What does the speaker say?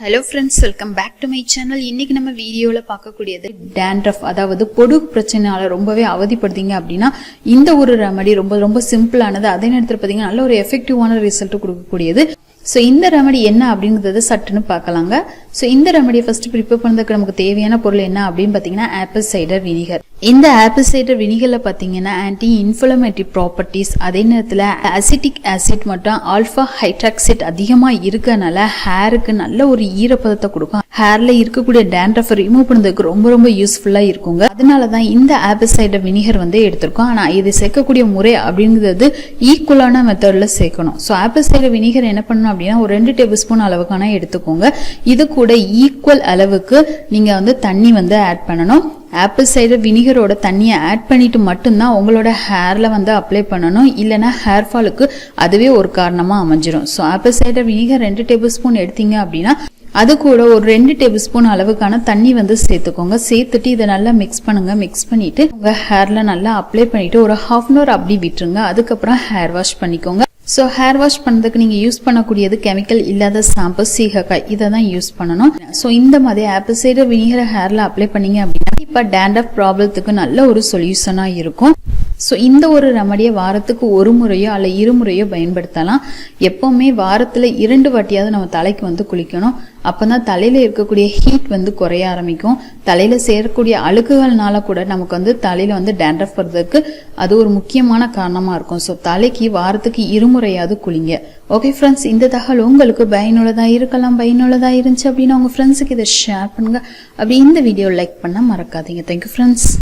Hello friends, welcome back to my channel. இன்னைக்கு நம்ம வீடியோல பார்க்கக்கூடியது dandruff, அதாவது பொடுகு பிரச்சனையால ரொம்பவே அவதிப்படுதீங்க அப்படினா இந்த ஒரு ரெமெடி ரொம்ப சிம்பிளானது, அதே நேரத்துல பாத்தீங்கன்னா நல்ல ஒரு எஃபெக்டிவான ரிசல்ட் கொடுக்கக்கூடியது. சோ இந்த ரெமெடி என்ன அப்படிங்கறத சட்டுன்னு பார்க்கலாங்க. சோ இந்த ரெமெடியை ஃபர்ஸ்ட் ப்ரிப்பேர் பண்றதுக்கு நமக்கு தேவையான பொருள் என்ன அப்படின்னு பாத்தீங்கன்னா ஆப்பிள் சைடர் வினிகர். இந்த ஆப்பிள் சைடர் வினிகர்ல பாத்தீங்கன்னா ஆன்டி இன்ஃப்ளமேட்டரி ப்ராப்பர்ட்டிஸ், அதே நேரத்துல அசிட்டிக் ஆசிட் மற்றும் ஆல்பா ஹைட்ராக்சைட் அதிகமா இருக்கனால ஹேருக்கு நல்ல ஒரு ஈரப்பதத்தை கொடுக்கும். ஹேர்ல இருக்கக்கூடிய dandruff ரிமூவ் பண்றதுக்கு ரொம்ப யூஸ்ஃபுல்லா இருக்குங்க. அதனாலதான் இந்த ஆப்பிள் சைடர் வினிகர் எடுத்திருக்கோம். ஆனா இது சேர்க்கக்கூடிய முறை அப்படிங்கிறது ஈக்குவலான மெத்தட்ல சேர்க்கணும். சோ ஆப்பிள் சைடர் வினிகர் என்ன பண்ணணும் அப்படின்னா ஒரு 2 டேபிள் ஸ்பூன் அளவுக்கான எடுத்துக்கோங்க. இது கூட ஈக்குவல் அளவுக்கு நீங்க தண்ணி ஆட் பண்ணணும். ஆப்பிள் சைடர் வினிகரோட தண்ணியை ஆட் பண்ணிட்டு மட்டும்தான் உங்களோட ஹேர்ல அப்ளை பண்ணணும், இல்லைன்னா ஹேர் ஃபாலுக்கு அதுவே ஒரு காரணமா அமைஞ்சிரும். So apple cider vinegar 2 tablespoon எடுத்தீங்க அப்படின்னா அது கூட ஒரு 2 டேபிள் ஸ்பூன் அளவுக்கான தண்ணி சேர்த்துக்கோங்க. சேர்த்துட்டு இதை நல்லா மிக்ஸ் பண்ணுங்க. மிக்ஸ் பண்ணிட்டு உங்க ஹேர்ல நல்லா அப்ளை பண்ணிட்டு ஒரு 1/2 hour அப்படி விட்டுருங்க. அதுக்கப்புறம் ஹேர் வாஷ் பண்ணிக்கோங்க. ஸோ ஹேர் வாஷ் பண்ணுறதுக்கு நீங்கள் யூஸ் பண்ணக்கூடியது கெமிக்கல் இல்லாத ஷாம்பு, சீகக்காய், இதை தான் யூஸ் பண்ணணும். ஸோ இந்த மாதிரி ஆப்பிள் சைடர் வினிகரை ஹேரில் அப்ளை பண்ணீங்க அப்படின்னா இப்போ dandruff ப்ராப்ளத்துக்கு நல்ல ஒரு சொல்யூஷனாக இருக்கும். ஸோ இந்த ஒரு ரெமடியை வாரத்துக்கு ஒரு முறையோ அல்ல 2 முறையோ பயன்படுத்தலாம். எப்பவுமே வாரத்தில் 2 வாட்டியாவது நம்ம தலைக்கு குளிக்கணும். அப்போதான் தலையில இருக்கக்கூடிய ஹீட் குறைய ஆரம்பிக்கும். தலையில சேரக்கூடிய அழுக்குகள்னால கூட நமக்கு தலையில dandruff வர்றதுக்கு அது ஒரு முக்கியமான காரணமா இருக்கும். ஸோ தலைக்கு வாரத்துக்கு 2 முறையாவது குளிங்க. ஓகே ஃப்ரெண்ட்ஸ், இந்த தகவல் உங்களுக்கு பயனுள்ளதா இருக்கலாம். பயனுள்ளதா இருந்துச்சு அப்படின்னா உங்க ஃப்ரெண்ட்ஸுக்கு இதை ஷேர் பண்ணுங்க. அப்படி இந்த வீடியோ லைக் பண்ண மறக்காதீங்க. Thank you friends.